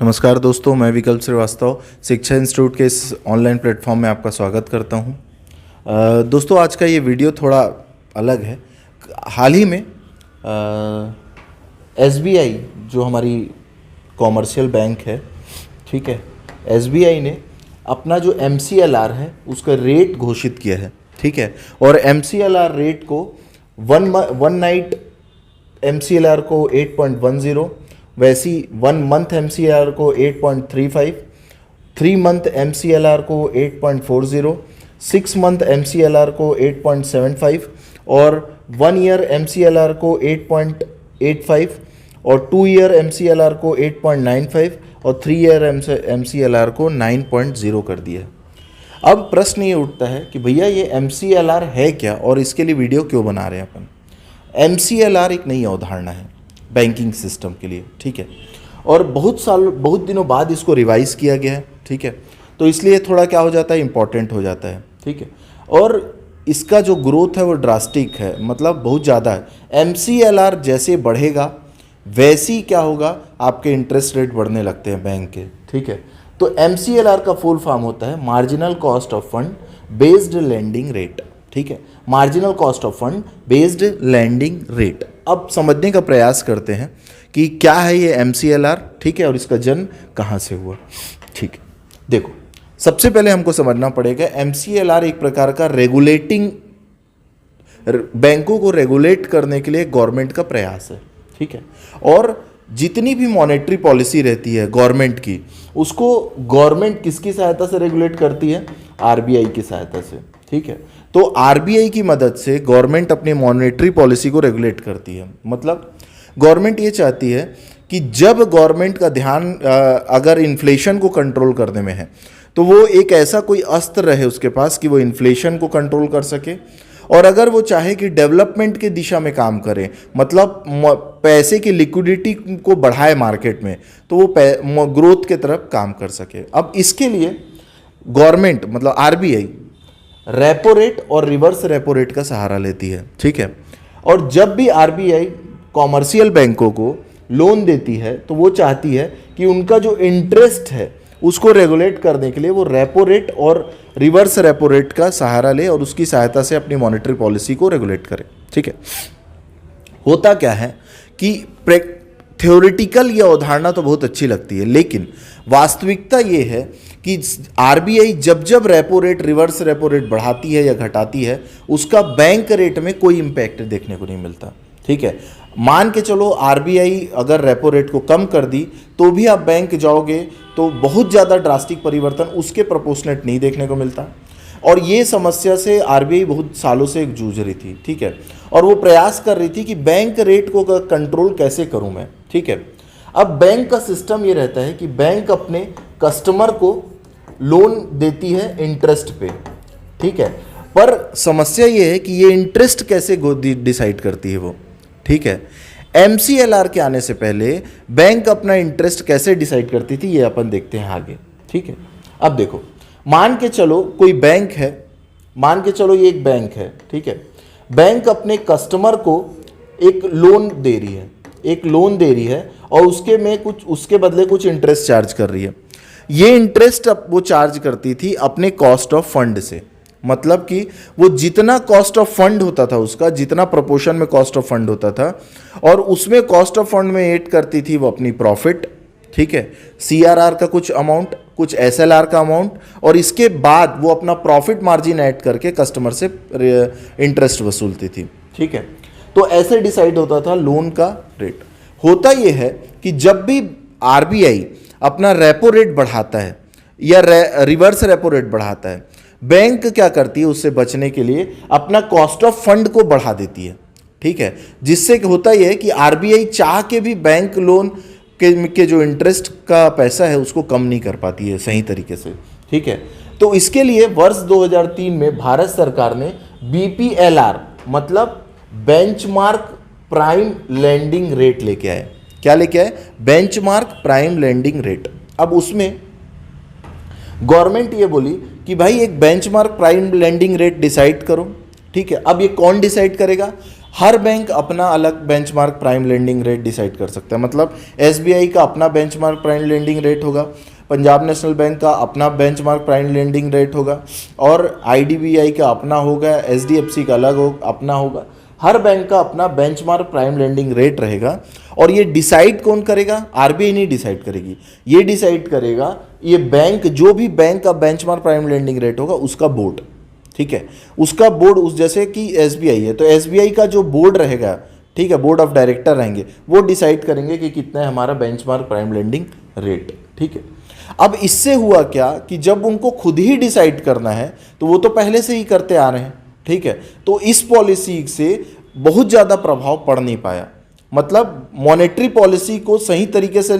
नमस्कार दोस्तों, मैं विकल्प श्रीवास्तव शिक्षा इंस्टीट्यूट के इस ऑनलाइन प्लेटफॉर्म में आपका स्वागत करता हूं। दोस्तों, आज का ये वीडियो थोड़ा अलग है। हाल ही में एसबीआई जो हमारी कॉमर्शियल बैंक है, ठीक है, एसबीआई ने अपना जो एमसीएलआर है उसका रेट घोषित किया है, ठीक है। और एमसीएलआर रेट को वन नाइट एमसीएलआर को 8.10, वैसी 1 मंथ एमसीएलआर को 8.35, 3 मंथ एमसीएलआर को 8.40, 6 मंथ एमसीएलआर को 8.75 और 1 ईयर एमसीएलआर को 8.85 और 2 ईयर एमसीएलआर को 8.95 और 3 ईयर एमसीएलआर को 9.0 कर दिया। अब प्रश्न ये उठता है कि भैया ये एमसीएलआर है क्या और इसके लिए वीडियो क्यों बना रहे हैं अपन। एमसीएलआर एक नई अवधारणा है बैंकिंग सिस्टम के लिए, ठीक है, और बहुत दिनों बाद इसको रिवाइज किया गया है, ठीक है। तो इसलिए थोड़ा क्या हो जाता है, इम्पॉर्टेंट हो जाता है, ठीक है। और इसका जो ग्रोथ है वो ड्रास्टिक है, मतलब बहुत ज़्यादा है। एमसीएलआर जैसे बढ़ेगा वैसे ही क्या होगा, आपके इंटरेस्ट रेट बढ़ने लगते हैं बैंक के, ठीक है। तो एमसीएलआर का फुल फॉर्म होता है marginal cost of fund based landing rate, ठीक है, marginal cost of fund based landing rate. अब समझने का प्रयास करते हैं कि क्या है ये एमसीएलआर, ठीक है, और इसका जन्म कहाँ से हुआ, ठीक है। देखो, सबसे पहले हमको समझना पड़ेगा एमसीएलआर एक प्रकार का रेगुलेटिंग, बैंकों को रेगुलेट करने के लिए गवर्नमेंट का प्रयास है, ठीक है। और जितनी भी मॉनेटरी पॉलिसी रहती है गवर्नमेंट की, उसको गवर्नमेंट किसकी सहायता से रेगुलेट करती है, आरबीआई की सहायता से, ठीक है। तो आरबीआई की मदद से गवर्नमेंट अपनी मॉनेटरी पॉलिसी को रेगुलेट करती है। मतलब गवर्नमेंट ये चाहती है कि जब गवर्नमेंट का ध्यान अगर इन्फ्लेशन को कंट्रोल करने में है तो वो एक ऐसा कोई अस्त्र रहे उसके पास कि वो इन्फ्लेशन को कंट्रोल कर सके, और अगर वो चाहे कि डेवलपमेंट की दिशा में काम करे, मतलब पैसे की लिक्विडिटी को बढ़ाए मार्केट में, तो वो ग्रोथ के तरफ काम कर सके। अब इसके लिए गवर्नमेंट मतलब आरबीआई रेपो रेट और रिवर्स रेपो रेट का सहारा लेती है, ठीक है। और जब भी आरबीआई कॉमर्शियल बैंकों को लोन देती है तो वो चाहती है कि उनका जो इंटरेस्ट है उसको रेगुलेट करने के लिए वो रेपो रेट और रिवर्स रेपो रेट का सहारा ले और उसकी सहायता से अपनी मॉनेटरी पॉलिसी को रेगुलेट करे, ठीक है। होता क्या है कि थ्योरेटिकल ये अवधारणा तो बहुत अच्छी लगती है, लेकिन वास्तविकता ये है कि आरबीआई जब जब repo rate reverse repo rate बढ़ाती है या घटाती है, उसका बैंक रेट में कोई इम्पैक्ट देखने को नहीं मिलता, ठीक है। मान के चलो आरबीआई अगर रेपो रेट को कम कर दी तो भी आप बैंक जाओगे तो बहुत ज़्यादा ड्रास्टिक परिवर्तन उसके प्रोपोर्शनेट नहीं देखने को मिलता। और ये समस्या से आरबीआई बहुत सालों से जूझ रही थी, ठीक है, और वो प्रयास कर रही थी कि बैंक रेट को कंट्रोल कैसे करूं मैं, ठीक है। अब बैंक का सिस्टम ये रहता है कि बैंक अपने कस्टमर को लोन देती है इंटरेस्ट पे, ठीक है, पर समस्या ये है कि ये इंटरेस्ट कैसे डिसाइड करती है वो, ठीक है। एमसीएलआर के आने से पहले बैंक अपना इंटरेस्ट कैसे डिसाइड करती थी ये अपन देखते हैं आगे, ठीक है। अब देखो, मान के चलो कोई बैंक है, मान के चलो ये एक बैंक है, ठीक है। बैंक अपने कस्टमर को एक लोन दे रही है, और उसके बदले कुछ इंटरेस्ट चार्ज कर रही है। ये इंटरेस्ट अब वो चार्ज करती थी अपने कॉस्ट ऑफ फंड से, मतलब कि वो जितना कॉस्ट ऑफ फंड होता था, उसका जितना प्रोपोर्शन में कॉस्ट ऑफ फंड होता था, और उसमें कॉस्ट ऑफ फंड में ऐड करती थी वो अपनी प्रॉफिट, ठीक है, सीआरआर का कुछ अमाउंट, कुछ एसएलआर का अमाउंट, और इसके बाद वो अपना प्रॉफिट मार्जिन ऐड करके कस्टमर से इंटरेस्ट वसूलती थी, ठीक है। तो ऐसे डिसाइड होता था लोन का रेट। होता ये है कि जब भी आरबीआई अपना रेपो रेट बढ़ाता है या रिवर्स रेपो रेट बढ़ाता है, बैंक क्या करती है उससे बचने के लिए अपना कॉस्ट ऑफ फंड को बढ़ा देती है, ठीक है। जिससे होता यह है कि आरबीआई चाह के भी बैंक लोन के जो इंटरेस्ट का पैसा है उसको कम नहीं कर पाती है सही तरीके से, ठीक है। तो इसके लिए वर्ष 2003 में भारत सरकार ने बीपीएलआर मतलब बेंचमार्क प्राइम लैंडिंग रेट लेके आए। क्या लेके आए? Benchmark prime landing rate. अब उसमें गवर्नमेंट ये बोली कि भाई एक benchmark prime landing rate decide करो, ठीक है। अब ये कौन डिसाइड करेगा? हर बैंक अपना अलग benchmark prime lending rate decide कर सकता है। मतलब एसबीआई का अपना बेंचमार्क प्राइम लेंडिंग रेट होगा, पंजाब नेशनल बैंक का अपना बेंचमार्क प्राइम लेंडिंग रेट होगा, और आईडीबीआई का अपना होगा, एचडीएफसी का अलग अपना होगा। हर बैंक का अपना बेंचमार्क प्राइम लेंडिंग रेट रहेगा। और ये डिसाइड कौन करेगा? आरबीआई नहीं डिसाइड करेगी, ये डिसाइड करेगा ये बैंक, जो भी बैंक का बेंचमार्क प्राइम लेंडिंग रेट होगा उसका बोर्ड, ठीक है, उसका बोर्ड। उस जैसे कि एसबीआई है तो एसबीआई का जो बोर्ड रहेगा, ठीक है, बोर्ड ऑफ डायरेक्टर रहेंगे, वो डिसाइड करेंगे कि कितना है हमारा बेंचमार्क प्राइम लेंडिंग रेट, ठीक है। अब इससे हुआ क्या कि जब उनको खुद ही डिसाइड करना है तो वो तो पहले से ही करते आ रहे हैं, ठीक है, तो इस पॉलिसी से बहुत ज़्यादा प्रभाव पड़ नहीं पाया। मतलब मॉनेटरी पॉलिसी को सही तरीके से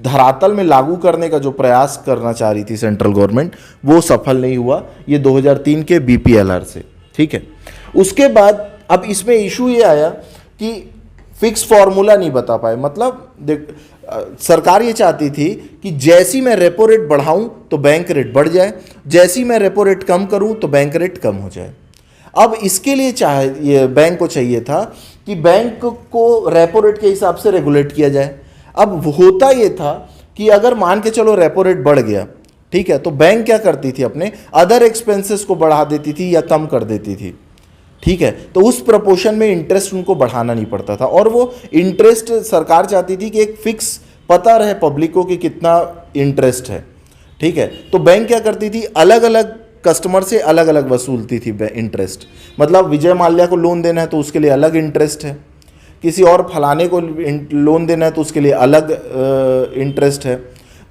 धरातल में लागू करने का जो प्रयास करना चाह रही थी सेंट्रल गवर्नमेंट, वो सफल नहीं हुआ ये 2003 के बीपीएलआर से, ठीक है। उसके बाद अब इसमें इशू ये आया कि फिक्स फार्मूला नहीं बता पाए। मतलब देख, सरकार ये चाहती थी कि जैसी मैं रेपो रेट बढ़ाऊं तो बैंक रेट बढ़ जाए, जैसी मैं रेपो रेट कम करूं तो बैंक रेट कम हो जाए। अब इसके लिए ये बैंक को चाहिए था कि बैंक को रेपो रेट के हिसाब से रेगुलेट किया जाए। अब होता ये था कि अगर मान के चलो रेपो रेट बढ़ गया, ठीक है, तो बैंक क्या करती थी, अपने अदर एक्सपेंसेस को बढ़ा देती थी या कम कर देती थी, ठीक है। तो उस प्रपोर्शन में इंटरेस्ट उनको बढ़ाना नहीं पड़ता था, और वो इंटरेस्ट सरकार चाहती थी कि एक फिक्स पता रहे पब्लिक को कि कितना इंटरेस्ट है, ठीक है। तो बैंक क्या करती थी, अलग अलग कस्टमर से अलग अलग वसूलती थी इंटरेस्ट। मतलब विजय माल्या को लोन देना है तो उसके लिए अलग इंटरेस्ट है, किसी और फलाने को लोन देना है तो उसके लिए अलग इंटरेस्ट है,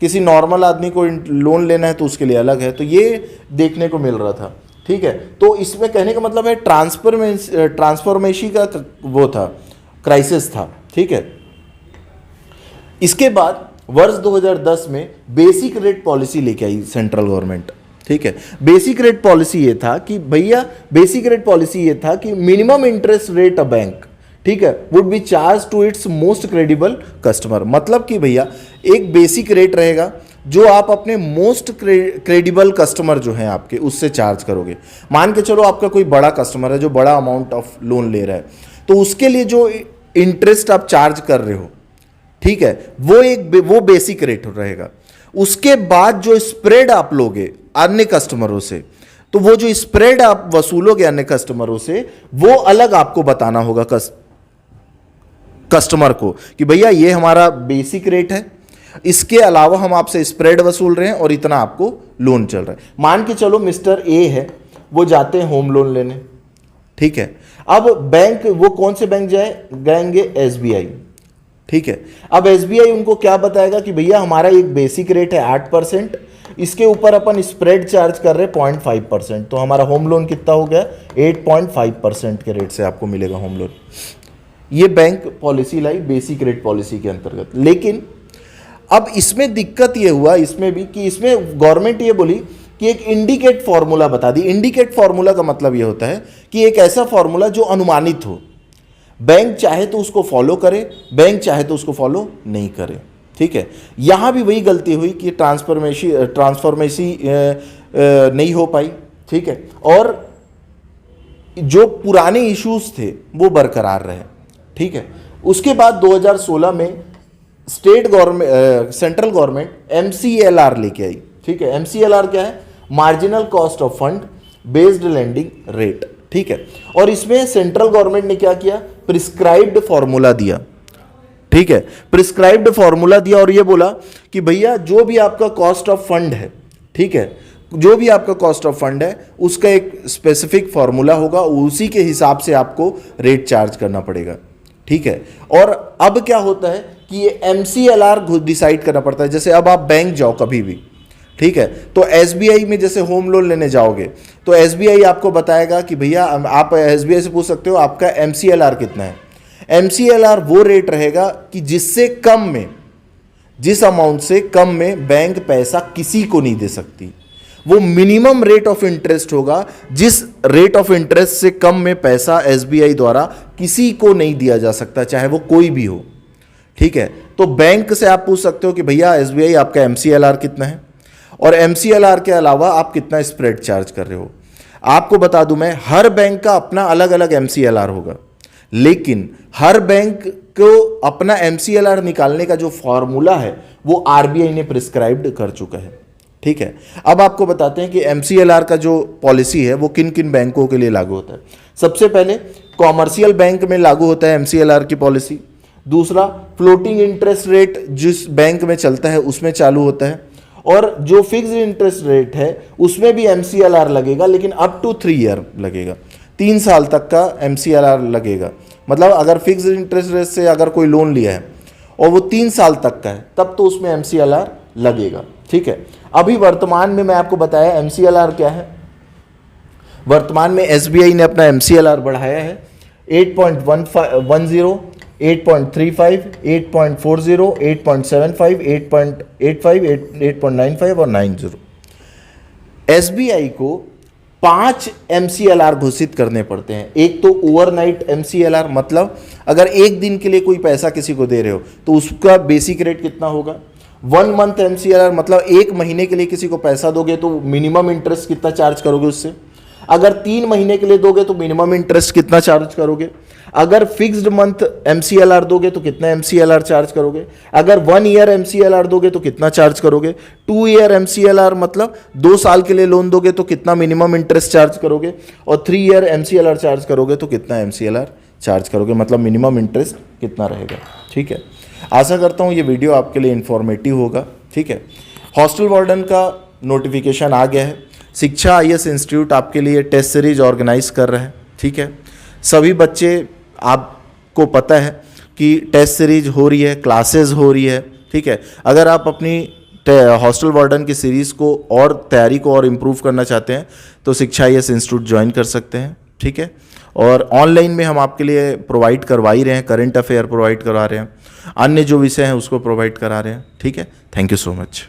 किसी नॉर्मल आदमी को लोन लेना है तो उसके लिए अलग है। तो ये देखने को मिल रहा था, ठीक है। तो इसमें कहने का मतलब है ट्रांसफॉर्मेशन का वो था, क्राइसिस था, ठीक है। इसके बाद वर्ष 2010 में बेसिक रेट पॉलिसी लेके आई सेंट्रल गवर्नमेंट, ठीक है। बेसिक रेट पॉलिसी ये था कि भैया, बेसिक रेट पॉलिसी ये था कि minimum interest rate a bank, ठीक है, would be charge to its most credible customer. मतलब कि भैया एक बेसिक रेट रहेगा जो आप अपने मोस्ट क्रेडिबल कस्टमर जो हैं आपके, उससे चार्ज करोगे। मान के चलो आपका कोई बड़ा कस्टमर है जो बड़ा अमाउंट ऑफ लोन ले रहा है, तो उसके लिए जो इंटरेस्ट आप चार्ज कर रहे हो, ठीक है, वो बेसिक रेट रहेगा। उसके बाद जो स्प्रेड आप लोगे अन्य कस्टमरों से, तो वो जो स्प्रेड आप वसूलोगे अन्य कस्टमरों से, वो अलग आपको बताना होगा कस्टमर को कि भैया ये हमारा बेसिक रेट है, इसके अलावा हम आपसे स्प्रेड वसूल रहे हैं और इतना आपको लोन चल रहा है। मान के चलो मिस्टर ए है, वो जाते हैं होम लोन लेने, ठीक है। अब बैंक, वो कौन से बैंक जाएंगे? एसबीआई, ठीक है। अब एसबीआई उनको क्या बताएगा कि भैया हमारा एक बेसिक रेट है 8%, इसके ऊपर अपन स्प्रेड चार्ज कर रहे हैं 0.5%, तो हमारा होम लोन कितना हो गया? 8.5% के रेट से आपको मिलेगा होम लोन। ये बैंक पॉलिसी लाई बेसिक रेट पॉलिसी के अंतर्गत। लेकिन अब इसमें दिक्कत ये हुआ इसमें भी कि इसमें गवर्नमेंट ये बोली कि एक इंडिकेट फॉर्मूला बता दी। इंडिकेट फॉर्मूला का मतलब ये होता है कि एक ऐसा फॉर्मूला जो अनुमानित हो, बैंक चाहे तो उसको फॉलो करे, बैंक चाहे तो उसको फॉलो नहीं करे, ठीक है। यहां भी वही गलती हुई कि ट्रांसफॉर्मेसी नहीं हो पाई, ठीक है, और जो पुराने इश्यूज थे वो बरकरार रहे, ठीक है। उसके बाद 2016 में state government, central government MCLR लेके आई, ठीक है। एमसीएलआर क्या है? Marginal cost of fund based lending rate, ठीक है। और इसमें सेंट्रल गवर्नमेंट ने क्या किया? प्रिस्क्राइब्ड फॉर्मूला दिया, ठीक है, प्रिस्क्राइब्ड फॉर्मूला दिया और ये बोला कि भैया जो भी आपका कॉस्ट ऑफ फंड है, ठीक है, जो भी आपका कॉस्ट ऑफ फंड है उसका एक स्पेसिफिक फॉर्मूला होगा, उसी के हिसाब से आपको रेट चार्ज करना पड़ेगा, ठीक है। और अब क्या होता है कि ये एमसीएलआर डिसाइड करना पड़ता है। जैसे अब आप बैंक जाओ कभी भी, ठीक है, तो एसबीआई में जैसे होम लोन लेने जाओगे तो एसबीआई आपको बताएगा कि भैया, आप एसबीआई से पूछ सकते हो आपका एमसीएलआर कितना है। एमसीएलआर वो रेट रहेगा कि जिससे कम में, जिस अमाउंट से कम में बैंक पैसा किसी को नहीं दे सकती। वो मिनिमम रेट ऑफ इंटरेस्ट होगा जिस रेट ऑफ इंटरेस्ट से कम में पैसा एसबीआई द्वारा किसी को नहीं दिया जा सकता, चाहे वो कोई भी हो, ठीक है। तो बैंक से आप पूछ सकते हो कि भैया एसबीआई आपका एमसीएलआर कितना है, और एमसीएलआर के अलावा आप कितना स्प्रेड चार्ज कर रहे हो। आपको बता दूं मैं, हर बैंक का अपना अलग अलग एमसीएलआर होगा, लेकिन हर बैंक को अपना MCLR निकालने का जो फॉर्मूला है वो RBI ने प्रिस्क्राइब्ड कर चुका है। ठीक है, अब आपको बताते हैं कि MCLR का जो पॉलिसी है वो किन किन बैंकों के लिए लागू होता है। सबसे पहले कॉमर्शियल बैंक में लागू होता है MCLR की पॉलिसी। दूसरा, फ्लोटिंग इंटरेस्ट रेट जिस बैंक में चलता है उसमें चालू होता है। और जो फिक्स्ड इंटरेस्ट रेट है उसमें भी MCLR लगेगा, लेकिन अप टू 3 ईयर लगेगा, 3 साल तक का MCLR लगेगा। मतलब अगर फिक्स्ड इंटरेस्ट रेट से अगर कोई लोन लिया है और वो 3 साल तक का है तब तो उसमें MCLR लगेगा। ठीक है, अभी वर्तमान में मैं आपको बताया MCLR क्या है। वर्तमान में SBI ने अपना MCLR बढ़ाया है 8.10, 8.35, 8.40, 8.75, 8.85, 8.95 और 90। SBI को 5 MCLR घोषित करने पड़ते हैं। एक तो ओवरनाइट MCLR, मतलब अगर एक दिन के लिए कोई पैसा किसी को दे रहे हो तो उसका बेसिक रेट कितना होगा। 1 मंथ MCLR, मतलब एक महीने के लिए किसी को पैसा दोगे तो मिनिमम इंटरेस्ट कितना चार्ज करोगे उससे। अगर 3 महीने के लिए दोगे तो मिनिमम इंटरेस्ट कितना चार्ज करोगे। अगर फिक्स्ड मंथ MCLR दोगे तो कितना MCLR चार्ज करोगे। अगर 1 ईयर MCLR दोगे तो कितना चार्ज करोगे। 2 ईयर MCLR मतलब 2 साल के लिए लोन दोगे तो कितना मिनिमम इंटरेस्ट चार्ज करोगे। और 3 ईयर MCLR चार्ज करोगे तो कितना MCLR चार्ज करोगे, मतलब मिनिमम इंटरेस्ट कितना रहेगा। ठीक है, आशा करता हूँ ये वीडियो आपके लिए इन्फॉर्मेटिव होगा। ठीक है, हॉस्टल वार्डन का नोटिफिकेशन आ गया है। शिक्षा IAS इंस्टीट्यूट आपके लिए टेस्ट सीरीज ऑर्गेनाइज कर रहा है। ठीक है, सभी बच्चे, आपको पता है कि टेस्ट सीरीज हो रही है, क्लासेस हो रही है। ठीक है, अगर आप अपनी हॉस्टल वार्डन की सीरीज़ को और तैयारी को और इम्प्रूव करना चाहते हैं तो शिक्षा IAS इंस्टीट्यूट ज्वाइन कर सकते हैं। ठीक है, और ऑनलाइन में हम आपके लिए प्रोवाइड करवा ही रहे हैं, करंट अफेयर प्रोवाइड करवा रहे हैं, अन्य जो विषय हैं उसको प्रोवाइड करा रहे हैं। ठीक है, थैंक यू सो मच।